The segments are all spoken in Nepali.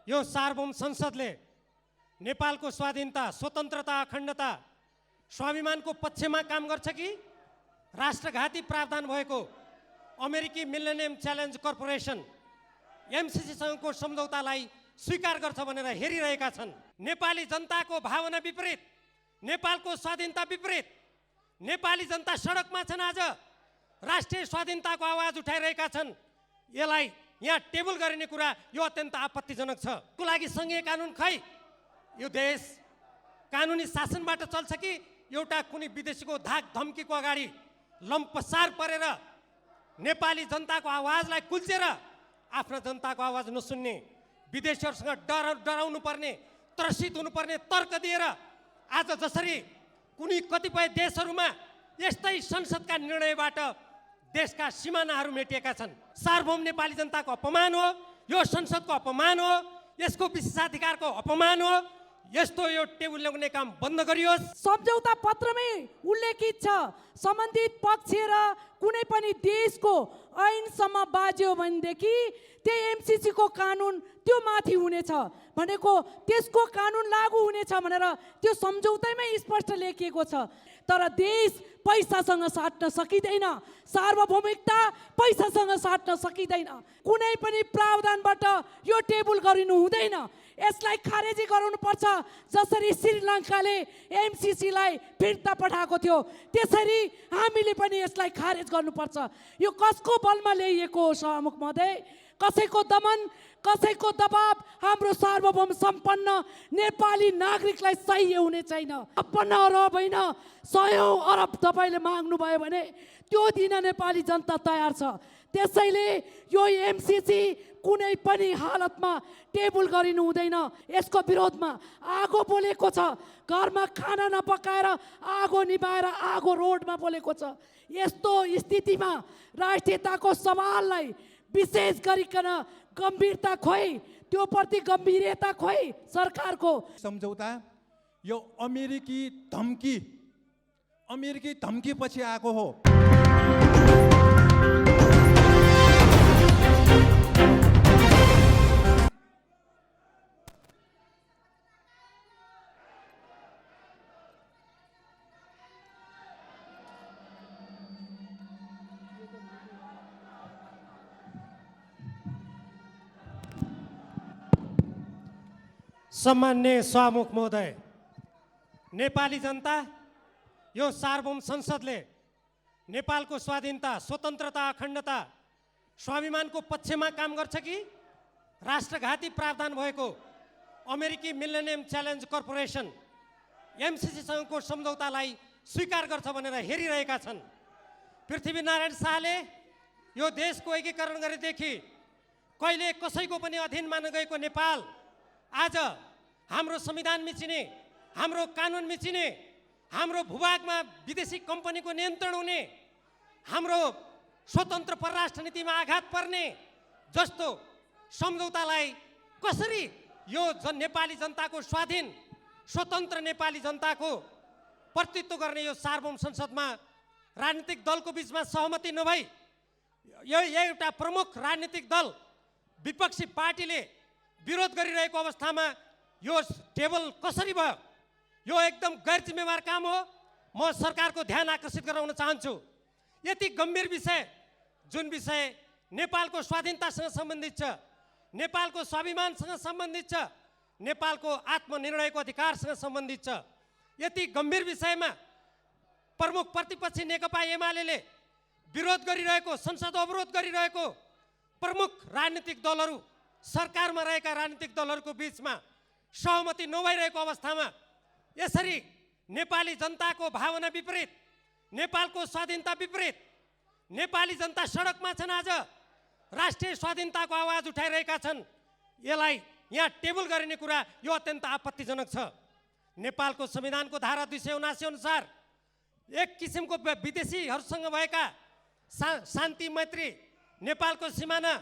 यो सार्वभौम संसदले नेपालको स्वाधीनता, स्वतन्त्रता, अखण्डता, स्वाभिमानको पक्षमा काम गर्छ कि राष्ट्रघाती प्रावधान भएको अमेरिकी मिलेनियम च्यालेन्ज कर्पोरेसन एमसीसीसँगको सम्झौतालाई स्वीकार गर्छ भनेर हेरिरहेका छन्। नेपाली जनताको भावना विपरीत, नेपालको स्वाधीनता विपरीत, नेपाली जनता सडकमा छन्। आज राष्ट्रिय स्वाधीनताको आवाज उठाइरहेका छन्। यसलाई यहाँ टेबल गरिने कुरा यो अत्यन्त आपत्तिजनक छ। को लागि संघीय कानुन खै? यो देश कानुनी शासनबाट चल्छ कि एउटा कुनै विदेशीको धाक धम्कीको अगाडि लम्पसार परेर नेपाली जनताको आवाजलाई कुल्चेर आफ्ना जनताको आवाज नसुन्ने, विदेशीहरूसँग डराउनु पर्ने, त्रसित हुनुपर्ने तर्क दिएर आज जसरी कुनै कतिपय देशहरूमा यस्तै संसदका निर्णयबाट देशका सिमानाहरू मेटिएका छन्। सार्वभौम नेपाली जनताको अपमान हो, यो संसदको अपमान हो, यसको विशेषाधिकारको अपमान हो। यस्तो यो टेबल ल्याउने काम बन्द गरियोस्। सम्झौता पत्रमै उल्लेखित छ, सम्बन्धित पक्ष र कुनै पनि देशको ऐनसम्म बाज्यो भनेदेखि त्यो एमसीसी को कानुन त्यो माथि हुनेछ भनेको त्यसको कानुन लागू हुनेछ भनेर त्यो सम्झौतामै स्पष्ट लेखिएको छ। तर देश पैसासँग साट्न सकिँदैन, सार्वभौमिकता पैसासँग साट्न सकिँदैन। कुनै पनि प्रावधानबाट यो टेबल गरिनु हुँदैन, यसलाई खारेजी गराउनुपर्छ। जसरी श्रीलङ्काले एमसीसीलाई फिर्ता पठाएको थियो त्यसरी हामीले पनि यसलाई खारेज गर्नुपर्छ। यो कसको बलमा ल्याइएको हो सभामुख महोदय? कसैको दमन, कसैको दबाब हाम्रो सार्वभौम सम्पन्न नेपाली नागरिकलाई सही हुने छैन। 56 अरब होइन 100 अरब तपाईँले माग्नुभयो भने त्यो दिन नेपाली जनता तयार छ। त्यसैले यो एमसीसी कुनै पनि हालतमा टेबल गरिनु हुँदैन। यसको विरोधमा आगो बोलेको छ, घरमा खाना नपकाएर आगो निभाएर आगो रोडमा बोलेको छ। यस्तो स्थितिमा राष्ट्रियताको सवाललाई विशेष गरिकन गम्भीरता खोइ, त्यो प्रति गम्भीरता खोइ सरकारको। सम्झौता यो अमेरिकी धम्की पछि आएको हो। सम्माननीय सभामुख महोदय, नेपाली जनता यो सार्वभौम संसदले नेपालको स्वाधीनता, स्वतन्त्रता, अखण्डता, स्वाभिमानको पक्षमा काम गर्छ कि राष्ट्रघाती प्रावधान भएको अमेरिकी मिलेनियम च्यालेन्ज कर्पोरेसन एमसीसीसँगको सम्झौतालाई स्वीकार गर्छ भनेर हेरिरहेका छन्। पृथ्वीनारायण शाहले यो देशको एकीकरण गरेदेखि कहिले कसैको पनि अधीनमा नगएको नेपाल आज हाम्रो संविधान मिचिने, हाम्रो कानुन मिचिने, हाम्रो भूभागमा विदेशी कम्पनीको नियन्त्रण हुने, हाम्रो स्वतन्त्र परराष्ट्र नीतिमा आघात पर्ने जस्तो सम्झौतालाई कसरी यो नेपाली जनताको स्वाधीन स्वतन्त्र नेपाली जनताको प्रतिनिधित्व गर्ने यो सार्वभौम संसदमा राजनीतिक दलको बीचमा सहमति नभई यो एउटा प्रमुख राजनीतिक दल विपक्षी पार्टीले विरोध गरिरहेको अवस्थामा यो टेबल कसरी भयो? यो एकदम गैर जिम्मेवार काम हो। म सरकारको ध्यान आकर्षित गराउन चाहन्छु। यति गम्भीर विषय, जुन विषय नेपालको स्वाधीनतासँग सम्बन्धित छ, नेपालको स्वाभिमानसँग सम्बन्धित छ, नेपालको आत्मनिर्णयको अधिकारसँग सम्बन्धित छ, यति गम्भीर विषयमा प्रमुख प्रतिपक्षी नेकपा एमाले विरोध गरिरहेको, संसद अवरोध गरिरहेको प्रमुख राजनीतिक दलहरू, सरकारमा रहेका राजनीतिक दलहरूको बीचमा सहमति नभइरहेको अवस्थामा यसरी नेपाली जनताको भावना विपरीत, नेपालको स्वाधीनता विपरीत, नेपाली जनता सडकमा छन्। आज राष्ट्रिय स्वाधीनताको आवाज उठाइरहेका छन्। यसलाई यहाँ टेबल गरिने कुरा यो अत्यन्त आपत्तिजनक छ। नेपालको संविधानको धारा 279 अनुसार एक किसिमको विदेशीहरूसँग भएका शान्ति मैत्री, नेपालको सिमाना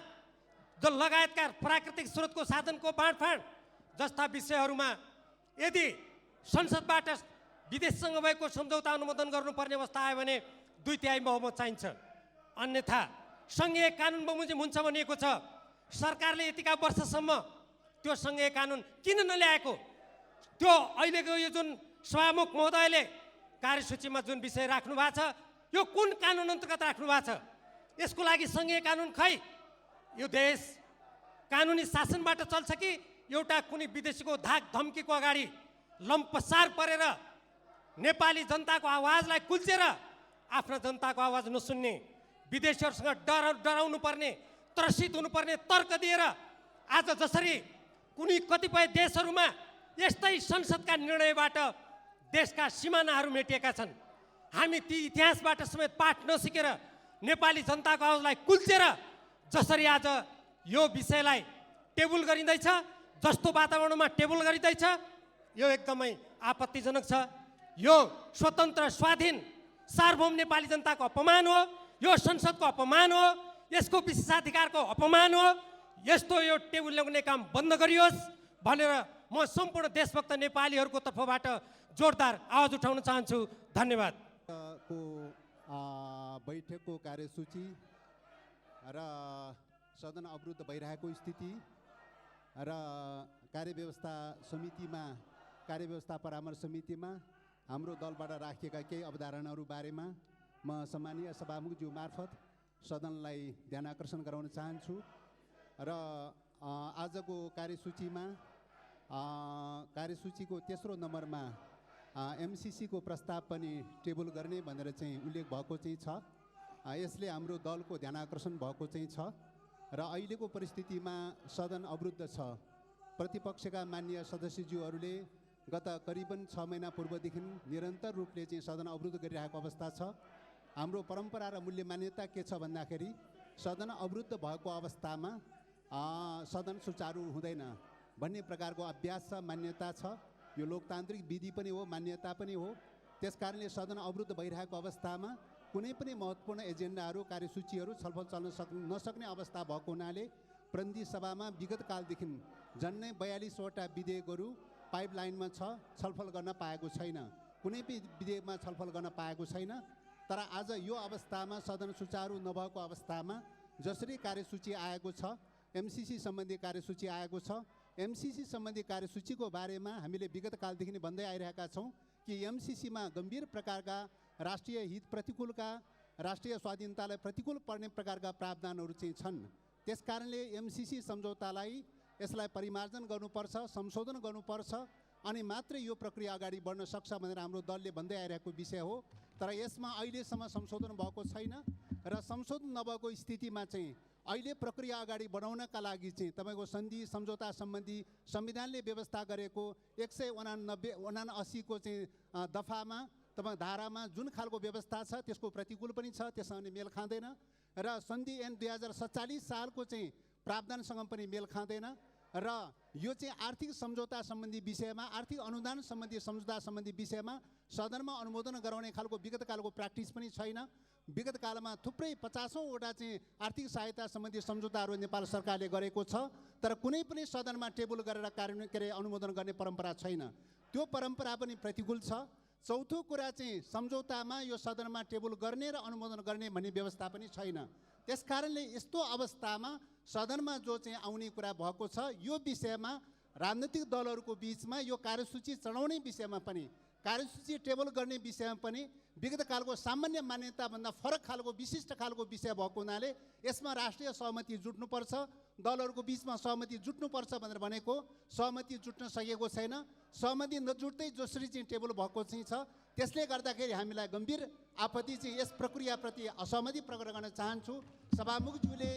लगायतका प्राकृतिक स्रोतको साधनको बाँडफाँड जस्ता विषयहरूमा यदि संसदबाट विदेशसँग भएको सम्झौता अनुमोदन गर्नुपर्ने अवस्था आयो भने 2/3 बहुमत चाहिन्छ। अन्यथा सङ्घीय कानुन बमोजिम हुन्छ भनिएको छ। सरकारले यतिका वर्षसम्म त्यो संघीय कानुन किन नल्याएको? त्यो अहिलेको यो जुन सभामुख महोदयले कार्यसूचीमा जुन विषय राख्नु भएको छ, यो कुन कानुन अन्तर्गत राख्नु भएको छ? यसको लागि संघीय कानुन खै? यो देश कानुनी शासनबाट चल्छ कि एउटा कुनै विदेशीको धाक धम्कीको अगाडि लम्पसार परेर नेपाली जनताको आवाजलाई कुल्चेर आफ्ना जनताको आवाज नसुन्ने, विदेशीहरूसँग डराउनु पर्ने, त्रसित हुनुपर्ने तर्क दिएर आज जसरी कुनै कतिपय देशहरूमा यस्तै संसदका निर्णयबाट देशका सिमानाहरू मेटिएका छन्, हामी ती इतिहासबाट समेत पाठ नसिकेर नेपाली जनताको आवाजलाई कुल्चेर जसरी आज यो विषयलाई टेबल गरिँदैछ, जस्तो वातावरणमा टेबल गरिँदैछ, यो एकदमै आपत्तिजनक छ। यो स्वतन्त्र स्वाधीन सार्वभौम नेपाली जनताको अपमान हो, यो संसदको अपमान हो, यसको विशेषाधिकारको अपमान हो। यस्तो यो टेबल ल्याउने काम बन्द गरियोस् भनेर म सम्पूर्ण देशभक्त नेपालीहरूको तर्फबाट जोरदार आवाज उठाउन चाहन्छु। धन्यवाद। को बैठकको कार्यसूची र सदन अवरुद्ध भइरहेको स्थिति र कार्यव्यवस्था परामर्श समितिमा हाम्रो दलबाट राखिएका केही अवधारणाहरू बारेमा म सम्मानीय सभामुखज्यू मार्फत सदनलाई ध्यान आकर्षण गराउन चाहन्छु। र आजको कार्यसूचीको तेस्रो नम्बरमा एमसीसी को प्रस्ताव पनि टेबल गर्ने भनेर चाहिँ उल्लेख भएको चाहिँ छ। यसले हाम्रो दलको ध्यान आकर्षण भएको चाहिँ छ र अहिलेको परिस्थितिमा सदन अवरुद्ध छ। प्रतिपक्षका माननीय सदस्यज्यूहरूले गत करिबन 6 महिना पूर्वदेखि निरन्तर रूपले चाहिँ सदन अवरुद्ध गरिरहेको अवस्था छ। हाम्रो परम्परा र मूल्य मान्यता के छ भन्दाखेरि सदन अवरुद्ध भएको अवस्थामा सदन सुचारू हुँदैन भन्ने प्रकारको अभ्यास छ, मान्यता छ। यो लोकतान्त्रिक विधि पनि हो, मान्यता पनि हो। त्यसकारणले सदन अवरुद्ध भइरहेको अवस्थामा कुनै पनि महत्त्वपूर्ण एजेन्डाहरू, कार्यसूचीहरू छलफल चल्न नसक्ने अवस्था भएको हुनाले प्रतिनिधि सभामा विगत कालदेखि झन्नै 42वटा विधेयकहरू पाइपलाइनमा छ, छलफल गर्न पाएको छैन। कुनै पनि विधेयकमा छलफल गर्न पाएको छैन। तर आज यो अवस्थामा सदन सुचारू नभएको अवस्थामा जसरी कार्यसूची आएको छ, एमसीसी सम्बन्धी कार्यसूची आएको छ, एमसीसी सम्बन्धी कार्यसूचीको बारेमा हामीले विगत कालदेखि नै भन्दै आइरहेका छौँ कि एमसीसीमा गम्भीर प्रकारका राष्ट्रिय हित प्रतिकूलका, राष्ट्रिय स्वाधीनतालाई प्रतिकूल पर्ने प्रकारका प्रावधानहरू चाहिँ छन्। त्यसकारणले एमसीसी सम्झौतालाई यसलाई परिमार्जन गर्नुपर्छ, संशोधन गर्नुपर्छ, अनि मात्रै यो प्रक्रिया अगाडि बढ्न सक्छ भनेर हाम्रो दलले भन्दै आइरहेको विषय हो। तर यसमा अहिलेसम्म संशोधन भएको छैन र संशोधन नभएको स्थितिमा चाहिँ अहिले प्रक्रिया अगाडि बढाउनका लागि चाहिँ तपाईँको सन्धि सम्झौता सम्बन्धी संविधानले व्यवस्था गरेको 179 को चाहिँ दफामा तपाईँ धारामा जुन खालको व्यवस्था छ त्यसको प्रतिकूल पनि छ, त्यससँग मेल खाँदैन। र सन्धि ऐन 2047 सालको चाहिँ प्रावधानसँग पनि मेल खाँदैन। र यो चाहिँ आर्थिक सम्झौता सम्बन्धी विषयमा, आर्थिक अनुदान सम्बन्धी सम्झौता सम्बन्धी विषयमा सदनमा अनुमोदन गराउने खालको विगत कालको प्र्याक्टिस पनि छैन। विगत कालमा थुप्रै 50औँवटा चाहिँ आर्थिक सहायता सम्बन्धी सम्झौताहरू नेपाल सरकारले गरेको छ, तर कुनै पनि सदनमा टेबल गरेर अनुमोदन गर्ने परम्परा छैन। त्यो परम्परा पनि प्रतिकूल छ। चौथो कुरा चाहिँ सम्झौतामा यो सदनमा टेबल गर्ने र अनुमोदन गर्ने भन्ने व्यवस्था पनि छैन। त्यसकारणले यस्तो अवस्थामा सदनमा जो चाहिँ आउने कुरा भएको छ, यो विषयमा राजनीतिक दलहरूको बिचमा यो कार्यसूची चढाउने विषयमा पनि, कार्यसूची टेबल गर्ने विषयमा पनि विगत कालको सामान्य मान्यताभन्दा फरक खालको विशिष्ट खालको विषय भएको हुनाले यसमा राष्ट्रिय सहमति जुट्नुपर्छ, दलहरूको बिचमा सहमति जुट्नुपर्छ भनेर भनेको सहमति जुट्न सकेको छैन। सहमति नजुट्दै जसरी चाहिँ टेबल भएको चाहिँ छ, त्यसले गर्दाखेरि हामीलाई गम्भीर आपत्ति चाहिँ यस प्रक्रियाप्रति असहमति प्रकट गर्न चाहन्छु। सभामुखज्यूले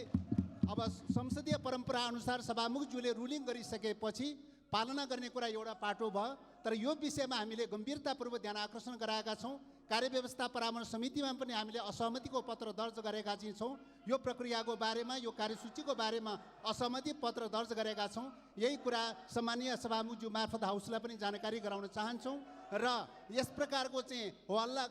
अब संसदीय परम्परा अनुसार सभामुखज्यूले रुलिङ गरिसकेपछि पालना गर्ने कुरा एउटा पाटो भयो, तर यो विषयमा हामीले गम्भीरतापूर्वक ध्यान आकर्षण गराएका छौँ। कार्यव्यवस्था परामर्श समितिमा पनि हामीले असहमतिको पत्र दर्ज गरेका चाहिँ छौँ। यो प्रक्रियाको बारेमा, यो कार्यसूचीको बारेमा असहमति पत्र दर्ज गरेका छौँ। यही कुरा सम्मानीय सभामुखज्यू मार्फत हाउसलाई पनि जानकारी गराउन चाहन्छौँ। र यस प्रकारको चाहिँ हल्ला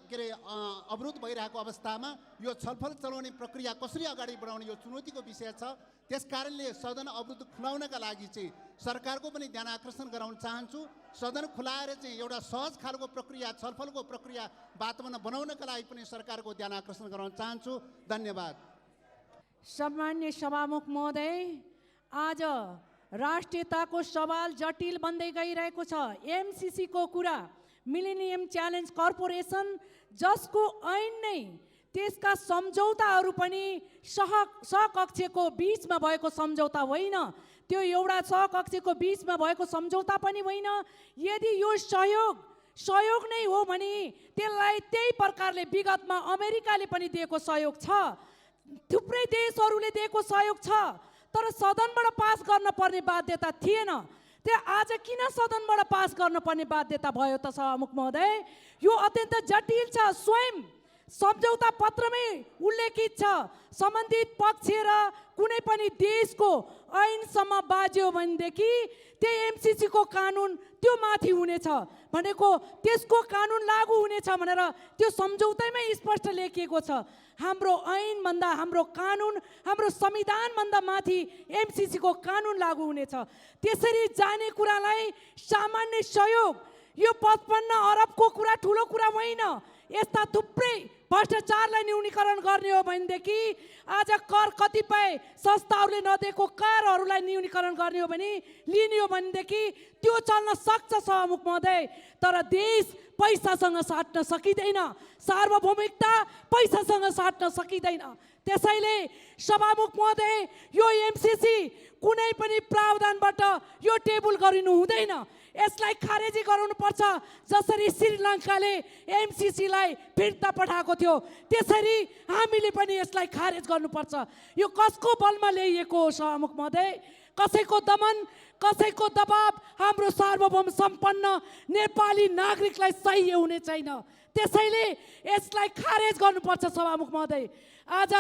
अवरुद्ध भइरहेको अवस्थामा यो छलफल चलाउने प्रक्रिया कसरी अगाडि बढाउने यो चुनौतीको विषय छ। त्यसकारणले सदन अवरुद्ध खुलाउनका लागि चाहिँ सरकारको पनि ध्यान आकर्षण गराउन चाहन्छु। सदन खुलाएर चाहिँ एउटा सहज खालको प्रक्रिया, छलफलको प्रक्रिया वातावरण बनाउनका लागि पनि सरकारको ध्यान आकर्षण गराउन चाहन्छु। धन्यवाद। सम्मान्य सभामुख महोदय, आज राष्ट्रियताको सवाल जटिल बन्दै गइरहेको छ। एमसिसीको कुरा, मिलेनियम च्यालेन्ज कर्पोरेसन जसको ऐन नै त्यसका सम्झौताहरू पनि सहकक्षको बिचमा भएको सम्झौता होइन, त्यो एउटा सहकक्षको बिचमा भएको सम्झौता पनि होइन। यदि यो सहयोग नै हो भने त्यसलाई त्यही प्रकारले विगतमा अमेरिकाले पनि दिएको सहयोग छ, थुप्रै देशहरूले दिएको सहयोग छ, तर सदनबाट पास गर्न पर्ने बाध्यता थिएन। त्यो आज किन सदनबाट पास गर्न पर्ने बाध्यता भयो त सभामुख महोदय? यो अत्यन्त जटिल छ। स्वयं सम्झौता पत्रमै उल्लेखित छ, सम्बन्धित पक्ष र कुनै पनि देशको ऐनसम्म बाज्यो भनेदेखि त्यही एमसिसीको कानुन त्यो माथि हुनेछ भनेको, त्यसको कानुन लागू हुनेछ भनेर त्यो सम्झौतामै स्पष्ट लेखिएको छ। हाम्रो ऐनभन्दा, हाम्रो कानुन, हाम्रो संविधानभन्दा माथि एमसिसीको कानुन लागू हुनेछ। त्यसरी जाने कुरालाई सामान्य सहयोग, यो 55 अरबको कुरा ठुलो कुरा होइन। यस्ता थुप्रै भ्रष्टाचारलाई न्यूनीकरण गर्ने हो भनेदेखि, आज कर कतिपय संस्थाहरूले नदिएको करहरूलाई न्यूनीकरण गर्ने हो भने, लिने हो भनेदेखि त्यो चल्न सक्छ सभामुख महोदय। तर देश पैसासँग साट्न सकिँदैन, सार्वभौमिकता पैसासँग साट्न सकिँदैन। त्यसैले सभामुख महोदय, यो एमसिसी कुनै पनि प्रावधानबाट यो टेबल गरिनु हुँदैन, यसलाई खारेजी गराउनुपर्छ। जसरी श्रीलङ्काले एमसिसीलाई फिर्ता पठाएको थियो, त्यसरी हामीले पनि यसलाई खारेज गर्नुपर्छ। यो कसको बलमा ल्याइएको हो सभामुख महोदय? कसैको दमन, कसैको दबाब हाम्रो सार्वभौम सम्पन्न नेपाली नागरिकलाई सही हुने छैन। त्यसैले यसलाई खारेज गर्नुपर्छ सभामुख महोदय। आज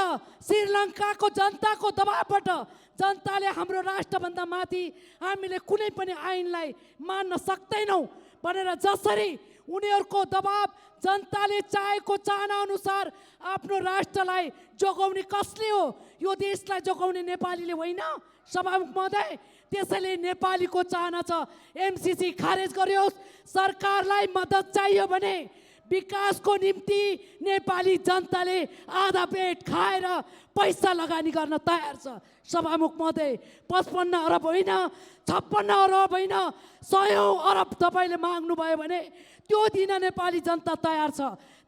श्रीलङ्काको जनताको दबाबबाट जनताले हाम्रो राष्ट्रभन्दा माथि हामीले कुनै पनि ऐनलाई मान्न सक्दैनौँ भनेर जसरी उनीहरूको दबाब, जनताले चाहेको चाहना अनुसार आफ्नो राष्ट्रलाई जोगाउने कसले हो? यो देशलाई जोगाउने नेपालीले होइन सभामुख महोदय। त्यसैले नेपालीको चाहना छ एमसिसी खारेज गरियोस्। सरकारलाई मद्दत चाहियो भने विकासको निम्ति नेपाली जनताले आधा पेट खाएर पैसा लगानी गर्न तयार छ सभामुख महोदय। 55 अरब होइन, 56 अरब होइन, 100 अरब तपाईँले माग्नुभयो भने त्यो दिन नेपाली जनता तयार छ।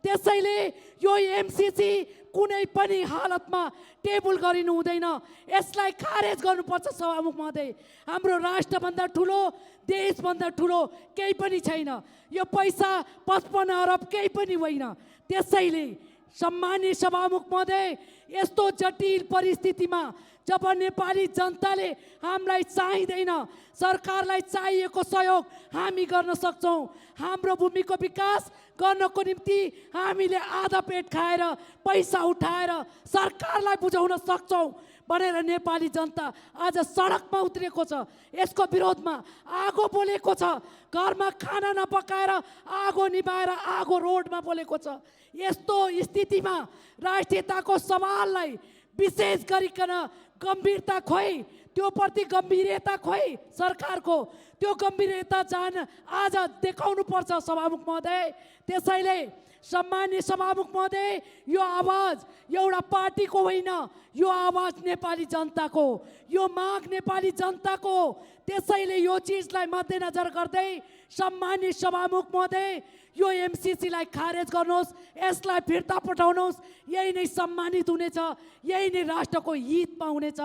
त्यसैले यो एमसिसी कुनै पनि हालतमा टेबल गरिनु हुँदैन, यसलाई खारेज गर्नुपर्छ सभामुख महोदय। हाम्रो राष्ट्रभन्दा ठुलो, देशभन्दा ठुलो केही पनि छैन। यो पैसा 55 अरब केही पनि होइन। त्यसैले सम्मानीय सभामुख महोदय, यस्तो जटिल परिस्थितिमा जब नेपाली जनताले हामीलाई चाहिँदैन, सरकारलाई चाहिएको सहयोग हामी गर्न सक्छौँ। हाम्रो भूमिको विकास गर्नको निम्ति हामीले आधा पेट खाएर पैसा उठाएर सरकारलाई बुझाउन सक्छौँ भनेर नेपाली जनता आज सडकमा उत्रेको छ। यसको विरोधमा आगो बोलेको छ, घरमा खाना नपकाएर आगो निभाएर आगो रोडमा बोलेको छ। यस्तो स्थितिमा राष्ट्रियताको सवाललाई विशेष गरिकन गम्भीरता खोइ, त्यो प्रति गम्भीरता खोइ सरकारको, त्यो गम्भीरता जान आज देखाउनु पर्छ सभामुख महोदय। त्यसैले सम्मानीय सभामुख महोदय, यो आवाज एउटा पार्टीको होइन, यो आवाज नेपाली जनताको, यो माग नेपाली जनताको। त्यसैले यो चिजलाई मध्यनजर गर्दै सम्मानीय सभामुख महोदय, यो एमसिसीलाई खारेज गर्नुहोस्, यसलाई फिर्ता पठाउनुहोस्। यही नै सम्मानित हुनेछ, यही नै राष्ट्रको हितमा हुनेछ।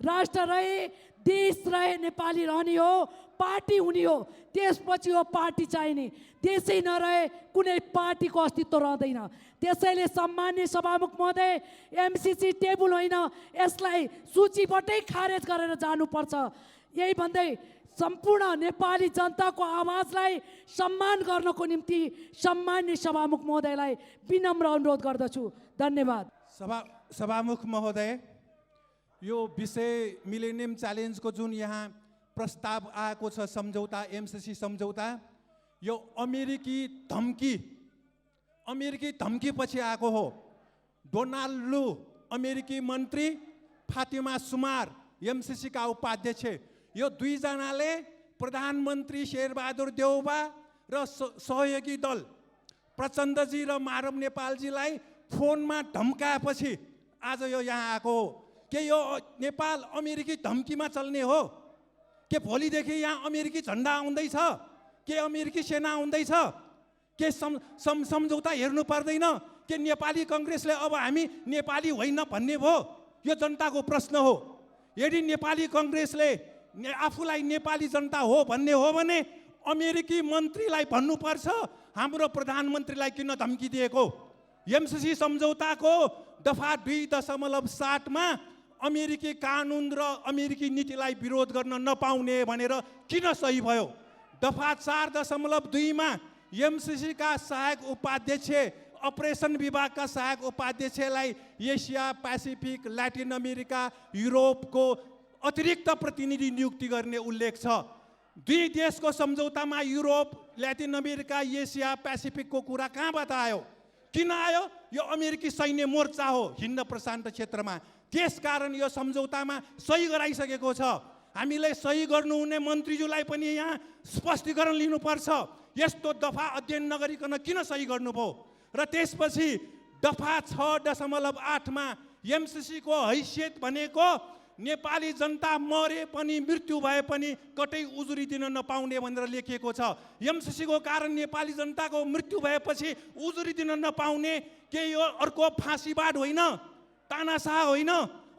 राष्ट्र रहे, देश रहे, नेपाली रहने हो, पार्टी हुने हो, त्यसपछि हो पार्टी चाहिने। देशै नरहे कुनै पार्टीको अस्तित्व रहँदैन। त्यसैले सम्मान्य सभामुख महोदय, एमसिसी टेबल होइन, यसलाई सूचीबाटै खारेज गरेर जानुपर्छ। यही भन्दै सम्पूर्ण नेपाली जनताको आवाजलाई सम्मान गर्नको निम्ति सम्मान्य सभामुख महोदयलाई विनम्र अनुरोध गर्दछु। धन्यवाद। सभामुख महोदय, यो विषय मिलेनियम च्यालेन्जको जुन यहाँ प्रस्ताव आएको छ, सम्झौता, एमसिसी सम्झौता, यो अमेरिकी धम्की पछि आएको हो। डोनाल्ड लू अमेरिकी मन्त्री, फातिमा सुमार एमसिसीका उपाध्यक्ष, यो दुईजनाले प्रधानमन्त्री शेरबहादुर देउबा र सहयोगी दल प्रचण्डजी र माधव नेपालजीलाई फोनमा धम्काएपछि आज यो यहाँ आएको हो। के यो नेपाल अमेरिकी धम्कीमा चल्ने हो? के भोलिदेखि यहाँ अमेरिकी झन्डा आउँदैछ, के अमेरिकी सेना आउँदैछ, के सम्झौता हेर्नु पर्दैन, के नेपाली कङ्ग्रेसले अब हामी नेपाली होइन भन्ने भयो? यो जनताको प्रश्न हो। यदि नेपाली कङ्ग्रेसले आफूलाई नेपाली जनता हो भन्ने हो भने अमेरिकी मन्त्रीलाई भन्नुपर्छ हाम्रो प्रधानमन्त्रीलाई किन धम्की दिएको। एमसिसी सम्झौताको दफा 2.7 मा अमेरिकी कानुन र अमेरिकी नीतिलाई विरोध गर्न नपाउने भनेर किन सही भयो। दफा 4.2 मा एमसिसी का सहायक उपाध्यक्ष, अपरेसन विभागका सहायक उपाध्यक्षलाई एसिया, पेसिफिक, ल्याटिन अमेरिका, युरोपको अतिरिक्त प्रतिनिधि नियुक्ति गर्ने उल्लेख छ। दुई देशको सम्झौतामा युरोप, ल्याटिन अमेरिका, एसिया, पेसिफिकको कुरा कहाँबाट आयो? किन आयो? यो अमेरिकी सैन्य मोर्चा हो हिन्द प्रशान्त क्षेत्रमा। त्यसकारण यो सम्झौतामा सही गराइसकेको छ। हामीले सही गर्नुहुने मन्त्रीज्यूलाई पनि यहाँ स्पष्टीकरण लिनुपर्छ। यस्तो दफा अध्ययन नगरिकन किन सही गर्नुभयो? र त्यसपछि दफा 6.8 मा एमसिसी को हैसियत भनेको नेपाली जनता मरे पनि मृत्यु भए पनि कतै उजुरी दिन नपाउने भनेर लेखिएको छ। एमसिसी को कारण नेपाली जनताको मृत्यु भएपछि उजुरी दिन नपाउने के यो अर्को फाँसीवाद होइन, तानाशाह होइन?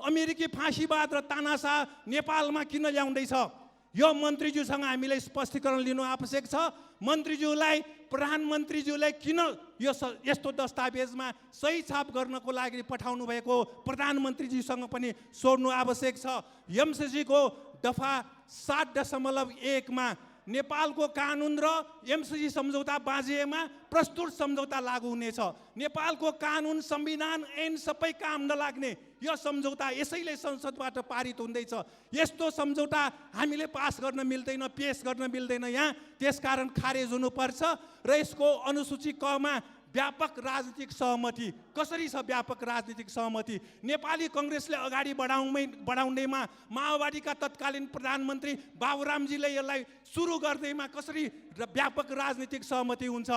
अमेरिकी फाँसीवाद र तानाशाह नेपालमा किन ल्याउँदैछ? यो मन्त्रीज्यूसँग हामीले स्पष्टीकरण लिनु आवश्यक छ। मन्त्रीज्यूलाई, प्रधानमन्त्रीज्यूलाई किन यो यस्तो दस्तावेजमा सही छाप गर्नको लागि पठाउनु भएको प्रधानमन्त्रीज्यूसँग पनि सोध्नु आवश्यक छ। एमसिसी को दफा 7.1 मा नेपालको कानुन र एमसिसी सम्झौता बाँझिएमा प्रस्तुत सम्झौता लागू हुनेछ। नेपालको कानुन, संविधान, ऐन सबै काम नलाग्ने यो सम्झौता यसैले संसदबाट पारित हुँदैछ। यस्तो सम्झौता हामीले पास गर्न मिल्दैन, पेश गर्न मिल्दैन यहाँ। त्यसकारण खारेज हुनुपर्छ र यसको अनुसूची क मा व्यापक राजनीतिक सहमति। कसरी छ व्यापक राजनीतिक सहमति? नेपाली कङ्ग्रेसले अगाडि बढाउँदैमा माओवादीका तत्कालीन प्रधानमन्त्री बाबुरामजीले यसलाई सुरु गर्दैमा कसरी व्यापक राजनीतिक सहमति हुन्छ?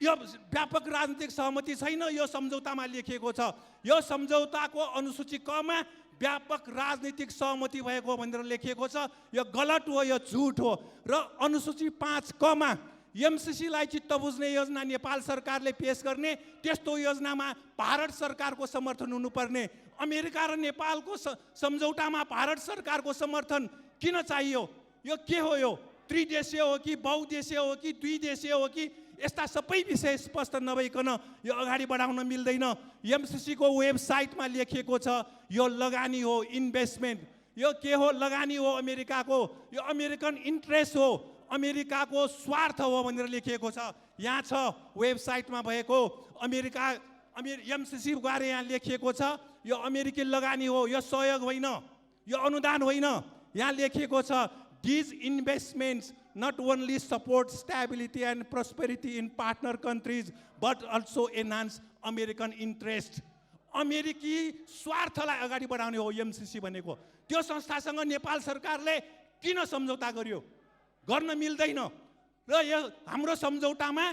यो व्यापक राजनीतिक सहमति छैन, यो सम्झौतामा लेखिएको छ। यो सम्झौताको अनुसूची क मा व्यापक राजनीतिक सहमति भएको भनेर लेखिएको छ। यो गलत हो, यो झुट हो। र अनुसूची 5 क मा एमसिसीलाई चित्त बुझ्ने योजना नेपाल सरकारले पेश गर्ने, त्यस्तो योजनामा भारत सरकारको समर्थन हुनुपर्ने। अमेरिका र नेपालको सम्झौतामा भारत सरकारको समर्थन किन चाहियो? यो के हो? यो त्रिदेशीय हो कि बहुदेशीय हो कि द्विदेशीय हो कि? यस्ता सबै विषय स्पष्ट नभइकन यो अगाडि बढाउन मिल्दैन। एमसिसी को वेबसाइटमा लेखिएको छ यो लगानी हो, इन्भेस्टमेन्ट। यो के हो? लगानी हो अमेरिकाको। यो अमेरिकन इन्ट्रेस्ट हो, अमेरिकाको स्वार्थ हो भनेर लेखिएको छ। यहाँ छ वेबसाइटमा भएको एमसिसी बारे यहाँ लेखिएको छ। यो अमेरिकी लगानी हो, यो सहयोग होइन, यो अनुदान होइन। यहाँ लेखिएको छ these investments not only support stability and prosperity in partner countries but also enhance American interest. अमेरिकी स्वार्थलाई अगाडि बढाउने हो एमसिसी भनेको। त्यो संस्थासँग नेपाल सरकारले किन सम्झौता गर्यो? गर्न मिल्दैन। र यो हाम्रो सम्झौतामा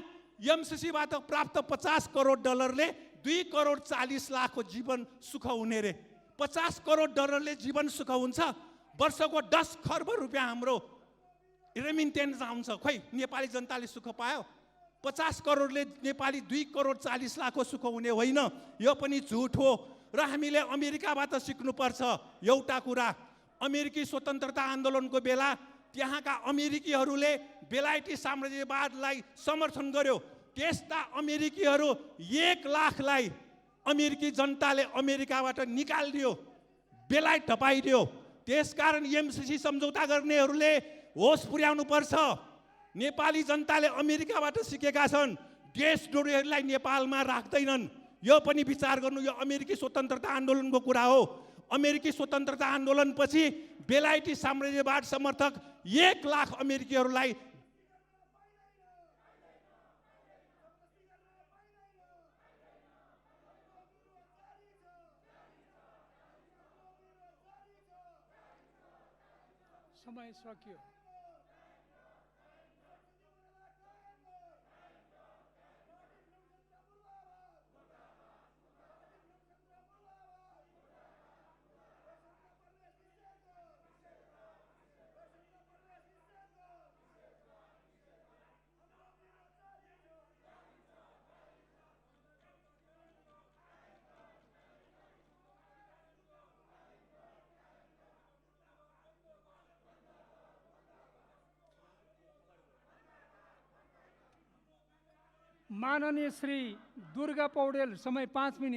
एमसिसीबाट प्राप्त 50 करोड डलरले 2 करोड 40 लाखको जीवन सुख हुने रे। 50 करोड डलरले जीवन सुख हुन्छ? वर्षको 10 खर्ब रुपियाँ हाम्रो रेमिटेन्स आउँछ। खोइ नेपाली जनताले सुख पायो? 50 करोडले नेपाली 2 करोड 40 लाखको सुख हुने होइन। यो पनि झुट हो। र हामीले अमेरिकाबाट सिक्नुपर्छ एउटा कुरा। अमेरिकी स्वतन्त्रता आन्दोलनको बेला त्यहाँका अमेरिकीहरूले बेलायती साम्राज्यवादलाई समर्थन गर्यो। त्यस्ता अमेरिकीहरू 1 लाखलाई अमेरिकी जनताले अमेरिकाबाट निकालिदियो, बेलायत धपाइदियो। त्यसकारण एमसिसी सम्झौता गर्नेहरूले होस पुर्याउनु पर्छ। नेपाली जनताले अमेरिकाबाट सिकेका छन्, देशद्रोहीहरूलाई नेपालमा राख्दैनन्। यो पनि विचार गर्नु। यो अमेरिकी स्वतन्त्रता आन्दोलनको कुरा हो। अमेरिकी स्वतन्त्रता आन्दोलनपछि बेलायती साम्राज्यवाद समर्थक 1 लाख अमेरिकीहरूलाई समय सकियो। माननीय श्री दुर्गा पौडेल, समय 5 मिनट।